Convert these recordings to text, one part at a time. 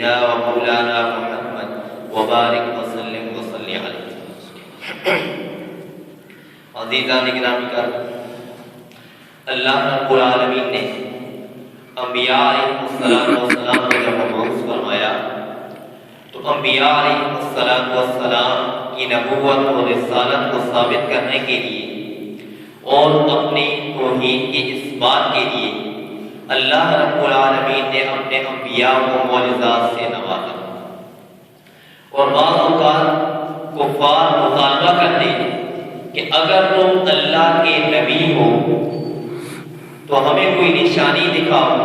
سيدنا ومولانا محمد وبارك وسلم وصل عليه. عزیزان گرامی کا اللہ رب العالمین نے انبیاء علیہ السلام کو جب مبعوث فرمایا تو انبیاء علیہ السلام کی نبوت اور رسالت کو ثابت کرنے کے لیے اور اپنے توحید کے اثبات کے لیے اللہ رب العالمین نے اپنے انبیاء کو معجزات سے نوازا. اور بعض اوقات کفار مطالبہ کرتے کہ اگر تم اللہ کے نبی ہو تو ہمیں کوئی نشانی دکھاؤ،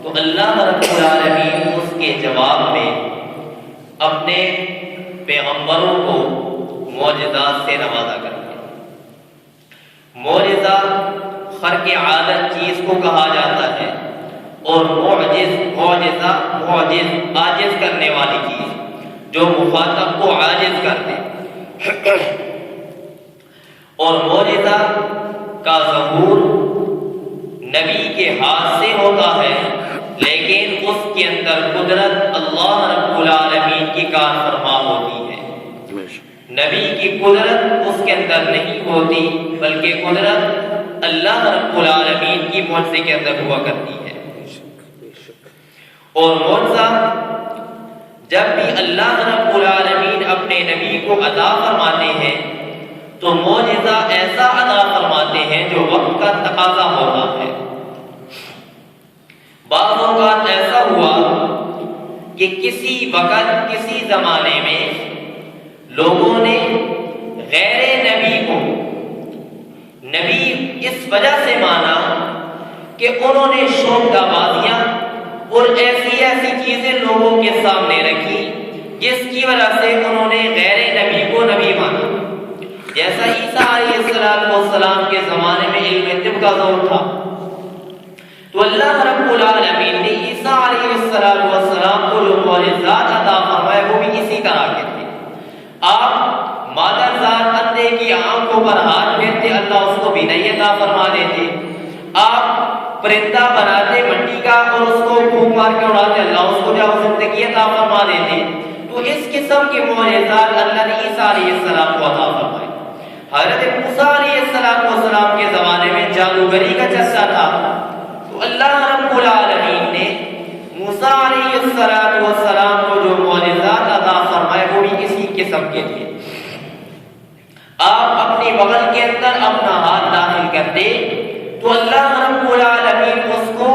تو اللہ رب العالمین اس کے جواب میں اپنے پیغمبروں کو معجزات سے نوازا کرتے ہیں. معجزہ خرق عادت چیز کو کہا جاتا ہے اور معجز عاجز کرنے والی چیز جو مخاطب کو عاجز کر دے. اور معجزہ کا ظہور نبی کے ہاتھ سے ہوتا ہے، لیکن اس کے اندر قدرت اللہ رب العالمین کی کار فرما ہوتی ہے. نبی کی قدرت اس کے اندر نہیں ہوتی، بلکہ قدرت اللہ رب العالمین کی معجزے کے اندر ہوا کرتی ہے. اور معجزہ جب بھی اللہ رب العالمین اپنے نبی کو عطا فرماتے ہیں تو معجزہ ایسا عطا فرماتے ہیں جو وقت کا تقاضا ہوتا ہے. بعض اوقات ایسا ہوا کہ کسی وقت کسی زمانے میں لوگوں نے غیر نبی کو نبی اس وجہ سے مانا کہ انہوں نے شوکہ بازیاں اور ایسی چیزیں لوگوں کے سامنے رکھی جس کی وجہ سے انہوں نے غیر نبی کو نبی مانا. جیسا عیسیٰ علیہ السلام کے زمانے میں علم طب کا دور تھا تو اللہ رب العالمین نے عیسیٰ علیہ السلام کو جو معجزات عطا فرمائے وہ بھی اسی طرح کے تھے. آپ مادر ذات اندھے کی آنکھوں پر ہاتھ پھیرتے، اللہ اس کو بینائی عطا فرما دیتے. آپ پرندہ بناتے مٹی کا اور اس کو پھونک مار کے اڑاتے، اللہ اس کو جب زندگی عطا فرما دیتے. تو اس قسم کے معجزات اللہ نے عیسیٰ علیہ السلام کو عطا فرمائے. حضرت موسیٰ علیہ السلام کے زمانے میں جادوگری کا چرچا تھا تو اللہ رب العالمین نے موسیٰ علیہ السلام کو جو معجزات عطا فرمائے وہ بھی اسی قسم کے تھے. آپ اپنی بغل کے اندر اپنا ہاتھ داخل کرتے تو اللہ رب العالمین اس کو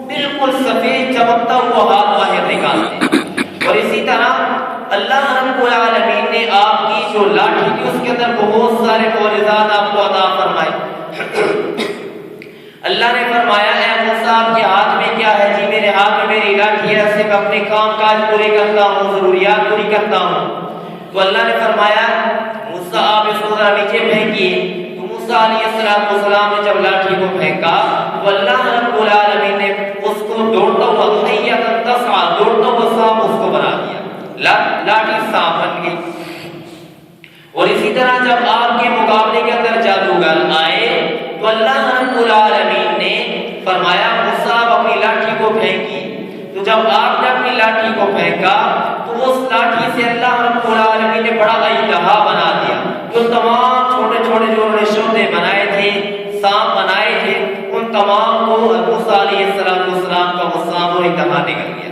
بالکل سفید چمکتا ہوا ہاتھ باہر نکالتے. اور اسی طرح اللہ رب العالمین نے آپ کی جو لاٹھی تھی اس کے اندر بہت سارے معجزات آپ کو عطا فرمائے. اللہ نے فرمایا اے موسیٰ آپ کے ہاتھ میں کیا ہے؟ جی میرے ہاتھ میں میری لاٹھی ہے، اس سے میں اپنے کام کاج پورے کرتا ہوں، ضروریات پوری کرتا ہوں. تو اللہ نے فرمایا موسیٰ آپ اس کو ذرا نیچے پھینکیے. تو موسیٰ علیہ السلام نے جب لاٹھی کو پھینکا تو اللہ رب العالمین نے اس کو دوڑتا ہوا دوڑتا ہوا سانپ اس کو بنا دیا. لاٹھی سانپ بن گئی. اور اسی طرح جب آپ کے مقابلے کے اندر جادوگر آئے تو اللہ رب العالمین نے فرمایا موسیٰ آپ اپنی لاٹھی کو پھینکی. تو جب آپ نے اپنی لاٹھی کو پھینکا تو اس لاٹھی سے اللہ رب العالمین نے بڑا اژدہا بنا دیا. جو تمام چھوٹے چھوٹے جو انہوں نے شودے بنائے تھے، سانپ بنائے تھے، ان تمام کو موسیٰ علیہ السلام کا وہ سانپ اور اژدہا نکل گیا.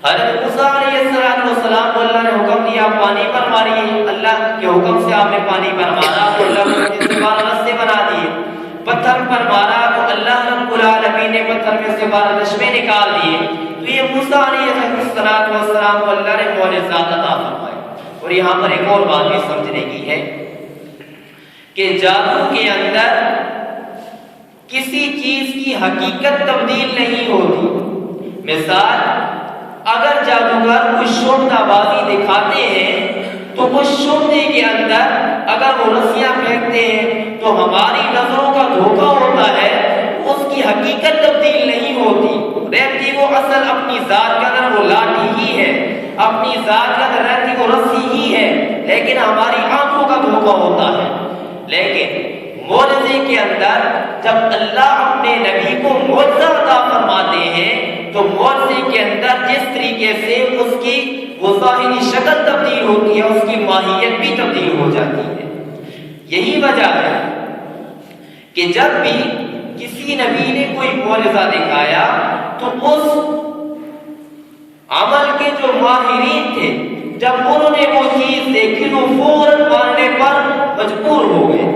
حضرت موسیٰ علیہ السلام کو اللہ نے حکم دیا پانی پر ماریے. اللہ کے حکم سے آپ نے پانی پر مارا تو اللہ نے 12 رستے بنا دیے. پتھر پر مارا تو اللہ رب العالمین نے پتھر میں سے 12 رشمے نکال دیے. تو یہ موسیٰ علیہ السلام کو اللہ نے معجزات عطا فرمائے. اور یہاں پر ایک اور بات بھی سمجھنے کی ہے کہ جادو کے اندر کسی چیز کی حقیقت تبدیل نہیں ہوتی. مثال اگر جادوگر کوئی شوکہ بازی دکھاتے ہیں تو اس شوکے کے اندر اگر وہ رسیاں پھینکتے ہیں تو ہماری نظروں کا دھوکہ ہوتا ہے، اس کی حقیقت تبدیل نہیں ہوتی. رہتی وہ اصل اپنی ذات کے اندر وہ لاٹھی ہی ہے، اپنی ذات کے اندر رہتی وہ رسی ہی ہے، لیکن ہماری آنکھوں کا دھوکہ ہوتا ہے. لیکن معجزے کے اندر جب اللہ اپنے نبی کو معجزہ عطا فرماتے ہیں تو معجزے کے اندر جس طریقے سے اس کی وہ ظاہری شکل تبدیل ہوتی ہے، اس کی ماہیت بھی تبدیل ہو جاتی ہے۔ یہی وجہ ہے کہ جب بھی کسی نبی نے کوئی معجزہ دکھایا تو اس عمل کے جو ماہرین تھے جب انہوں نے وہ چیز دیکھی تو فوراً ماننے پر مجبور ہو گئے۔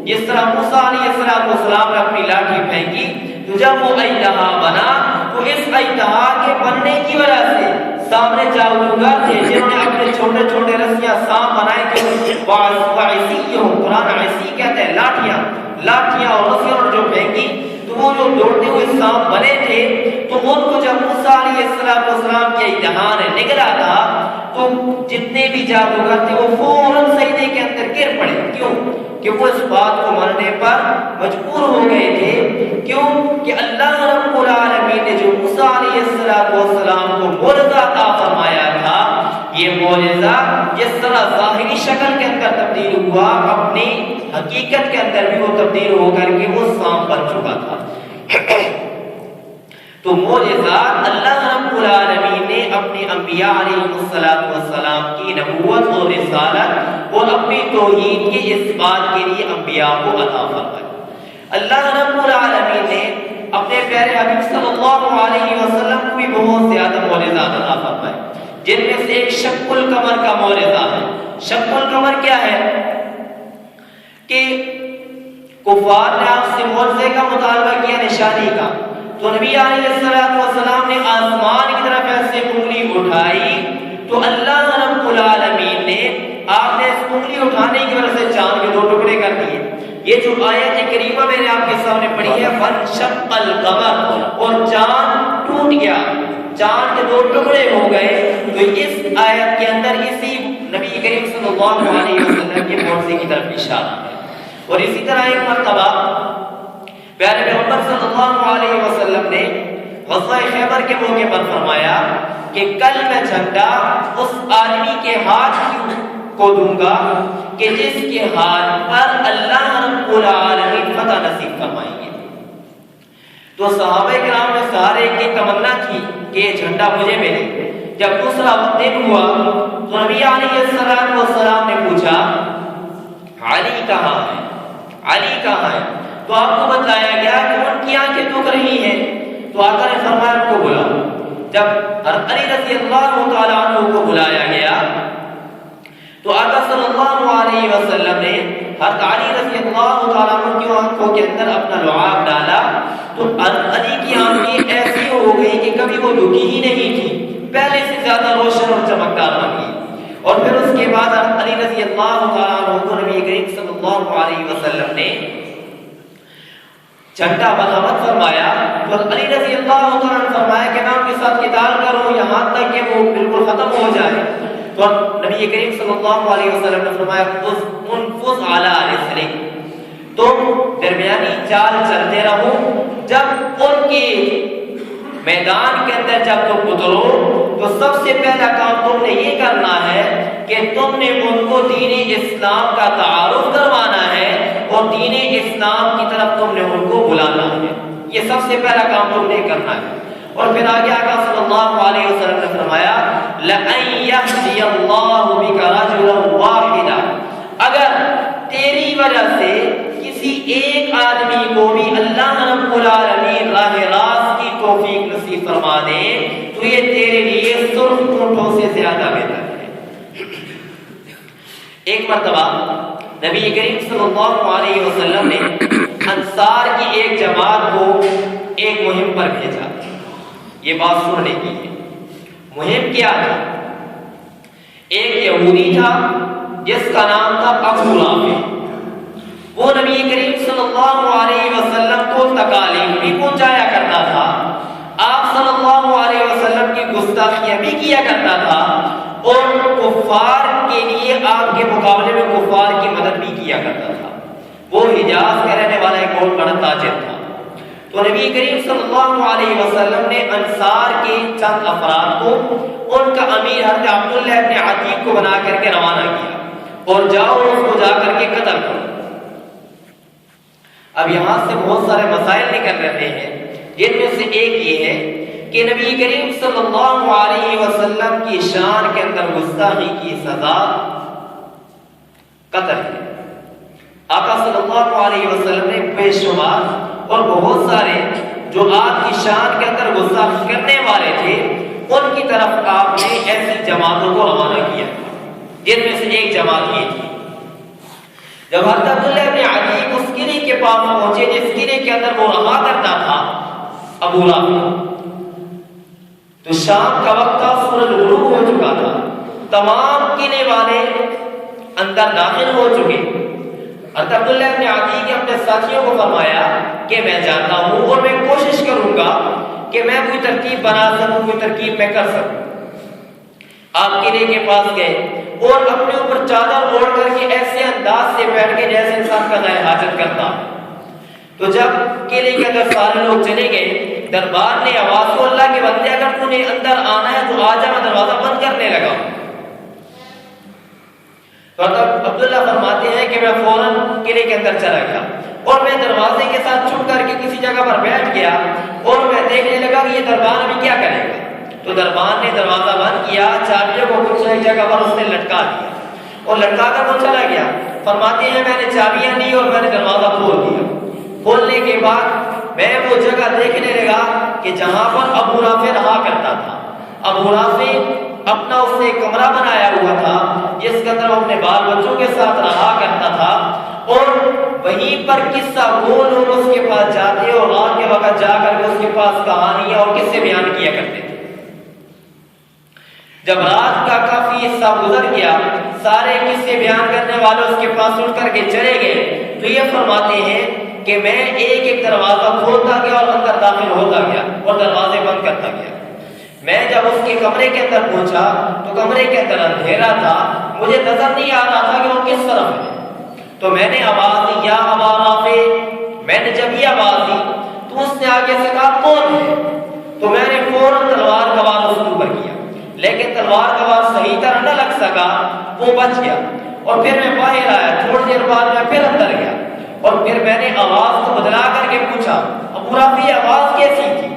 جس طرح موسیٰ علیہ السلام نے اپنی لاٹھی پھینکی تو جب وہ اژدہا بنا تو اس اژدہا کے بننے کی وجہ سے سامنے جادوگر تھے جنہوں نے اپنے چھوٹے چھوٹے رسیاں سانپ بنائے کہ قرآن عیسی کہتے ہیں لاٹھیاں اور رسیاں جو پھینکی تو وہ جو دوڑتے ہوئے سانپ بنے تھے تو ان کو جب موسیٰ علیہ السلام کے اژدہا نے نگلا تھا تو جتنے بھی جادوگر تھے وہ فوراً سجدے کے اندر گر پڑے۔ کیوں؟ کہ وہ اس بات کو ماننے پر مجبور ہو گئے تھے۔ کیوں؟ کہ اللہ رب العالمین نے جو موسیٰ علیہ السلام کو معجزہ عطا فرمایا تھا، یہ معجزہ جس طرح ظاہری شکل کے اندر تبدیل ہوا، اپنی حقیقت کے اندر بھی وہ تبدیل ہو کر کے وہ سانپ بن چکا تھا۔ تو معجزات اللہ رب العالمین نے اپنے انبیاء علیہ السلام کی نبوت اور رسالت اور اپنی توحید کے اس بات کے لیے انبیاء کو عطا فرمایا۔ اللہ رب العالمین نے اپنے پیارے حبیب صلی اللہ علیہ وسلم کو بھی بہت زیادہ معجزات عطا فرمائے، جن میں سے ایک شق القمر کا معجزہ ہے۔ شق القمر کیا ہے؟ کہ کفار نے آپ سے معجزے کا مطالبہ کیا، نشانی کا، تو نبی علیہ السلام نے آسمان کی طرف ایسے انگلی اٹھائی تو اللہ رب العالمین نے آپ نے اس انگلی اٹھانے کی وجہ سے چاند کے دو ٹکڑے کر دیے۔ یہ جو آیت کریمہ میں نے آپ کے سامنے پڑھی ہے فانشق القمر، اور چاند ٹوٹ گیا، چاند کے دو ٹکڑے ہو گئے، تو اس آیت کے اندر اسی نبی کریم صلی اللہ علیہ وسلم کے معجزے کی طرف اشارہ ہے۔ اور اسی طرح ایک مرتبہ پیارے پیغمبر صلی اللہ علیہ وسلم نے غزوہ خیبر کے موقع پر فرمایا کہ کل میں جھنڈا اس آدمی کے ہاتھ کو دوں گا کہ جس کے ہاتھ پر اللہ رب العالمین فتح نصیب فرمائیں گے۔ تو صحابہ کرام نے سارے کی تمنا کی کہ یہ جھنڈا مجھے ملے۔ جب دوسرا دن ہوا تو نبی علیہ السلام نے پوچھا علی کہاں ہے، علی کہاں ہے؟ تو آپ کو بتایا گیا کہ ان کی آنکھیں دکھ رہی ہیں، تو آقا نے فرمایا ان کو بلاؤ۔ جب علی رضی اللہ تعالیٰ عنہ کو بلایا گیا تو آقا صلی اللہ علیہ وسلم نے حضرت علی رضی اللہ تعالیٰ عنہ کی آنکھوں کے اندر اپنا لعاب ڈالا تو علی کی آنکھیں ایسی ہو گئی کہ کبھی وہ دکھی ہی نہیں تھی، پہلے سے زیادہ روشن اور چمکدار بن گئی۔ اور پھر اس کے بعد علی رضی اللہ تعالیٰ عنہ کو نبی کریم صلی اللہ علیہ وسلم نے جھنڈا بغاوت فرمایا تو علی رضی اللہ تعالیٰ نے فرمایا کہ میں ان کے ساتھ قتال کروں یہاں تک کہ وہ بالکل ختم ہو جائے۔ تو نبی کریم صلی اللہ علیہ وسلم نے فرمایا انفذ علی رسلک، تم درمیانی چال چلتے رہو، جب ان کے میدان کے اندر جب تم اترو تو سب سے پہلا کام تم نے یہ کرنا ہے کہ تم نے ان کو دین اسلام کا تعارف کروانا ہے اور دین اسلام کی طرف تم نے ان کو بلانا ہے۔ یہ سب سے پہلا کام تم نے کرنا ہے۔ اور پھر آگے آقا صلی اللہ علیہ وسلم نے فرمایا لَأَن يَهْدِيَ اللَّهُ بِكَ رَجُلًا وَاحِدًا، اگر تیری وجہ سے کسی ایک آدمی کو بھی اللہ رب العالمین راہ راست کی توفیق نصیب فرما دے تو یہ تیرے لیے سرخ اونٹوں سے زیادہ بہتر ہے۔ ایک مرتبہ نبی کریم صلی اللہ علیہ وسلم نے انصار کی ایک جماعت کو ایک مہم پر بھیجا، یہ بات سننے کی ہے۔ مہم کیا تھا؟ ایک یہودی تھا جس کا نام تھا ابو رافع، وہ نبی کریم صلی اللہ علیہ وسلم کو تکالیف بھی پہنچایا کرتا تھا، آپ صلی اللہ علیہ وسلم کی گستاخیاں بھی کیا کرتا تھا اور کفار کے لیے آپ کے مقابلے میں کفار کی مدد بھی کیا کرتا تھا۔ وہ حجاز کا رہنے والا ایک بہت بڑا تاجر تھا۔ تو نبی کریم صلی اللہ علیہ وسلم نے انصار کے چند افراد کو ان کا امیر حضرت عبداللہ ابن عتیق کو بنا کر کے روانہ کیا اور جاؤ اس کو جا کر کے قتل کرو۔ اب یہاں سے بہت سارے مسائل نکل رہے ہیں، جن میں سے ایک یہ ہے کہ نبی کریم صلی اللہ علیہ وسلم کی شان کے اندر گستاخی کی سزا قتل ہے۔ آقا صلی اللہ علیہ وسلم نے بے شمار اور بہت سارے جو آپ کی شان کے اندر گستاخی کرنے والے تھے، ان کی طرف آپ نے ایسی جماعتوں کو روانہ کیا، جن میں سے ایک جماعت یہ تھی۔ جب حضرت عبداللہ بن عدی اس قلعے کے پاس پہنچے جس قلعے کے اندر وہ رہا کرتا تھا، ابو رافع، تو شام کا وقت تھا، سورج غروب ہو چکا تھا، تمام قلعے والے اندر داخل ہو چکے۔ حضرت عبداللہ بن عدی نے اپنے ساتھیوں کو فرمایا کہ میں جاتا ہوں اور میں کوشش کروں گا کہ میں کوئی ترکیب بنا سکوں، کوئی ترکیب میں کر سکوں۔ آپ قلعے کے پاس گئے اور اپنے اوپر چادر اوڑھ کر کے ایسے انداز سے بیٹھ کے جیسے انسان قضائے حاجت کرتا۔ تو جب قلعے کے اندر سارے لوگ چلے گئے، دربار نے آواز کو، اللہ کے بندے اگر تو نے اندر آنا ہے تو آ جا، میں دروازہ بند کرنے لگا۔ تو عبداللہ فرماتے ہیں کہ میں فوراً قلعے کے اندر چلا گیا اور میں دروازے کے ساتھ چھپ کر کے کسی جگہ پر بیٹھ گیا اور میں دیکھنے لگا کہ یہ دربار ابھی کیا کرے گا۔ تو دربار نے دروازہ بند کیا، چابیوں کو کچھ ایک جگہ پر اس نے لٹکا دیا اور لٹکا کر وہ چلا گیا۔ فرماتے ہیں میں نے چابیاں لی اور میں نے دروازہ کھول دیا۔ کھولنے کے بعد میں وہ جگہ دیکھنے لگا کہ جہاں پر ابو رافع رہا کرتا تھا۔ ابو رافع اپنا اس نے کمرہ بنایا ہوا تھا جس کے اندر وہ اپنے بال بچوں کے ساتھ رہا کرتا تھا، اور وہیں پر قصہ گو لوگ اس کے پاس جاتے اور رات کے وقت جا کر کے اس کے پاس کہانیاں اور قصے بیان کیا کرتے تھے۔ جب رات کا کافی حصہ گزر گیا، سارے قصے بیان کرنے والے اس کے پاس اٹھ کر کے چلے گئے، تو یہ فرماتے ہیں کہ میں ایک ایک دروازہ کھولتا گیا اور اندر داخل ہوتا گیا اور دروازے بند کرتا گیا۔ میں جب اس کے کمرے کے اندر پہنچا تو کمرے کے اندر اندھیرا تھا، مجھے نظر نہیں آ رہا تھا کہ وہ کس طرف ہے۔ تو میں نے آواز دی، یا ابا رافع۔ میں نے جب یہ آواز دی تو اس نے آگے سے کہا کون ہے؟ تو میں نے فوراً تلوار کا وار شروع کر کیا، لیکن تلوار کا وار صحیح طرح نہ لگ سکا، وہ بچ گیا۔ اور پھر میں باہر آیا، تھوڑی دیر بعد میں پھر اندر گیا اور پھر میں نے آواز کو بدلا کر کے پوچھا ابو رافع یہ آواز کیسی تھی؟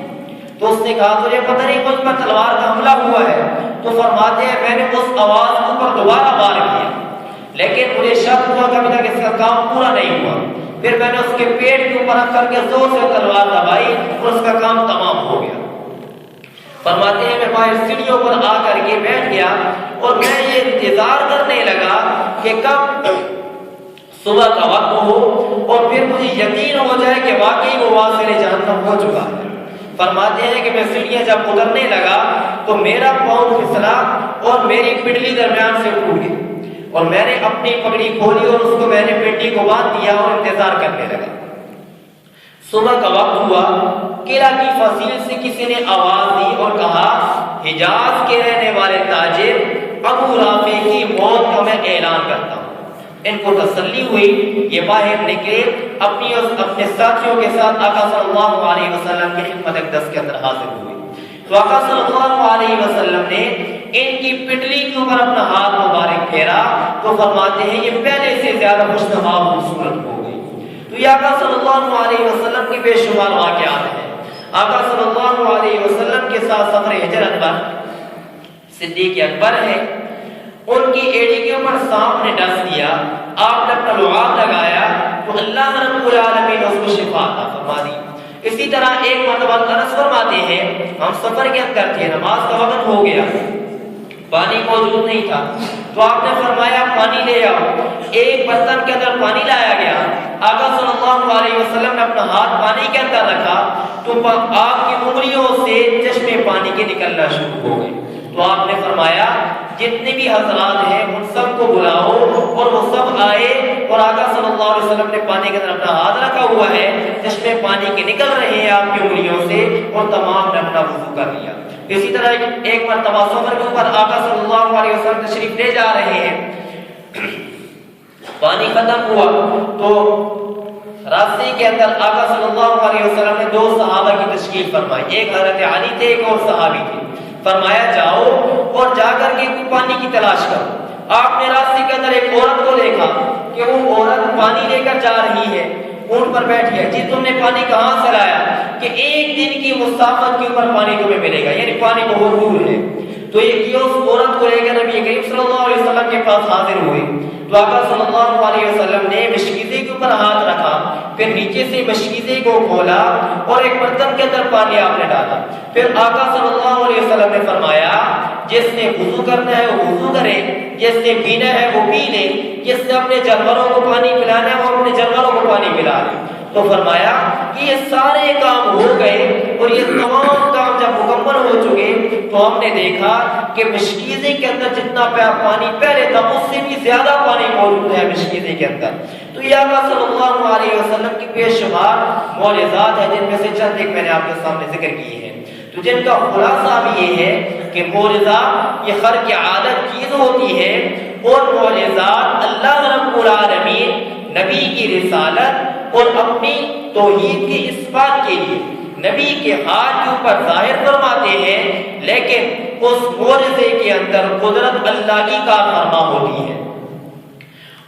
تو اس نے کہا تجھے پتہ نہیں مجھ پر تلوار کا حملہ ہوا ہے؟ تو فرماتے ہیں میں نے اس آواز کو پر دوبارہ وار کیا، لیکن مجھے شک ہوا کہ ابھی تک اس کا کام پورا نہیں ہوا۔ پھر میں نے اس کے پیٹ کے اوپر رکھ کر کے زور سے تلوار دبائی اور اس کا کام تمام ہو گیا۔ فرماتے ہیں میں باہر سیڑھیوں پر آ کر کے بیٹھ گیا اور میں یہ انتظار کرنے لگا کہ کب صبح کا وقت ہو اور پھر مجھے یقین ہو جائے کہ واقعی وہ واصل جہنم ہو چکا ہے۔ فرماتے ہیں کہ میں سیڑھیاں جب اترنے لگا تو میرا پاؤں پھسلا اور میری پنڈلی درمیان سے ٹوٹ گئی اور میں نے اپنی پگڑی کھولی اور اس کو میں نے پنڈلی کو باندھ دیا اور انتظار کرنے لگا۔ صبح کا وقت ہوا، قلعہ کی فصیل سے کسی نے آواز دی اور کہا حجاز کے رہنے والے تاجر ابو رافع کی موت کا میں اعلان کرتا ہوں۔ ان کو تسلی ہوئی، یہ باہر نکلے، اپنے ساتھیوں کے ساتھ آقا صلی اللہ علیہ وسلم کی خدمت اقدس کے اندر حاضر ہوئے۔ تو آقا صلی اللہ علیہ وسلم نے ان کی پنڈلی کے اوپر اپنا ہاتھ مبارک پھیرا تو فرماتے ہیں یہ پہلے سے زیادہ خوشنما خوبصورت ہو گئی۔ تو یہ آقا صلی اللہ علیہ وسلم کی بے شمار واقعات ہیں۔ آقا صلی اللہ علیہ وسلم کے ساتھ سفر ہجرت پر صدیق اکبر ہے، ان کی ایڑی کے اوپر سانپ نے ڈس دیا، آپ نے اپنا لعاب لگایا تو اللہ رب العالمین نے اس کو شفا عطا فرما دی۔ اسی طرح ایک مرتبہ انس فرماتے ہیں ہم سفر کے اندر تھے، نماز کا وقت ہو گیا، پانی موجود نہیں تھا، تو آپ نے فرمایا پانی لے آؤ۔ ایک برتن کے اندر پانی لایا گیا، آقا صلی اللہ علیہ وسلم نے اپنا ہاتھ پانی کے اندر رکھا تو آپ کی انگلیوں سے چشمے پانی کے نکلنا شروع ہو گئے۔ تو آپ نے فرمایا جتنے بھی حضرات ہیں ان سب کو بلاؤ، اور وہ سب آئے اور آقا صلی اللہ علیہ وسلم نے پانی کے اندر اپنا ہاتھ رکھا ہوا ہے، چشمے پانی کے نکل رہے ہیں آپ کی انگلیوں سے، اور تمام نے اپنا وضو کر لیا۔ اسی طرح ایک مرتبہ سفر کے اوپر آقا صلی اللہ علیہ وسلم تشریف لے جا رہے ہیں، پانی ختم ہوا تو راستے کے اندر آقا صلی اللہ علیہ وسلم نے دو صحابہ کی تشکیل فرمائی، ایک حضرت علی تھے، ایک اور صحابی تھے۔ فرمایا جاؤ اور جا کر کے پانی کی تلاش کرو۔ آپ نے راستے کے اندر ایک عورت کو دیکھا کہ وہ عورت پانی لے کر جا رہی ہے، اونٹ پر بیٹھ گیا، جی تم نے پانی کہاں سے لایا؟ کہ ایک دن کی مسافت کے اوپر پانی تمہیں ملے گا، یعنی پانی بہت دور ہے۔ تو یہ اس عورت کو لے کر نبی کریم صلی اللہ علیہ وسلم کے پاس حاضر ہوئے، تو آقا صلی اللہ علیہ وسلم نے مشکیزے کے اوپر ہاتھ رکھا، پھر نیچے سے مشکیزے کو کھولا اور ایک برتن کے اندر پانی آپ نے ڈالا۔ پھر آقا صلی اللہ علیہ وسلم نے فرمایا جس نے وضو کرنا ہے وہ وضو کرے، جس نے پینا ہے وہ پی لے، جس نے اپنے جانوروں کو پانی پلانا ہے وہ اپنے جانوروں کو پانی پلا لے۔ تو فرمایا کہ یہ سارے کام ہو گئے، اور یہ تمام کام جب مکمل ہو چکے تو ہم نے دیکھا کہ مشکیزے کے اندر جتنا پانی پہلے تھا اس سے بھی زیادہ پانی موجود ہے مشکیزے کے اندر۔ تو یہ آقا صلی اللہ علیہ وسلم کی بے شمار معجزات ہیں، جن میں سے چند ایک میں نے آپ کے سامنے ذکر کیے ہیں، تو جن کا خلاصہ بھی یہ ہے کہ معجزہ یہ خرق عادت چیز ہوتی ہے، اور معجزات اللہ رب العالمین نبی کی رسالت اور اپنی توحید کی اثبات کے لیے نبی کے ہاتھ کے اوپر ظاہر فرماتے ہیں، لیکن اس معجزے کے اندر قدرت اللہ کی کار فرما ہوتی ہے،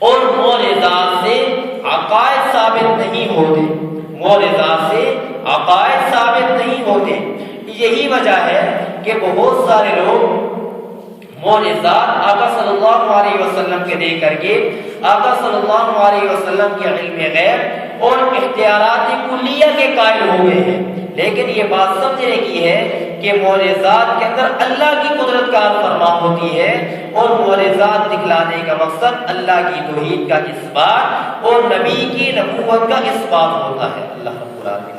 اور معجزات سے عقائد ثابت نہیں ہوتے، معجزات سے عقائد ثابت نہیں ہوتے۔ یہی وجہ ہے کہ بہت سارے لوگ معجزات آقا صلی اللہ علیہ وسلم کے دے کر کے آقا صلی اللہ علیہ وسلم کے علم غیب اور اختیارات کلیہ کے قائل ہو گئے ہیں، لیکن یہ بات سمجھنے کی ہے کہ معجزات کے اندر اللہ کی قدرت کار فرما ہوتی ہے، اور معجزات دکھلانے کا مقصد اللہ کی توحید کا اثبات اور نبی کی نبوت کا اثبات ہوتا ہے۔ اللہ رب العالمین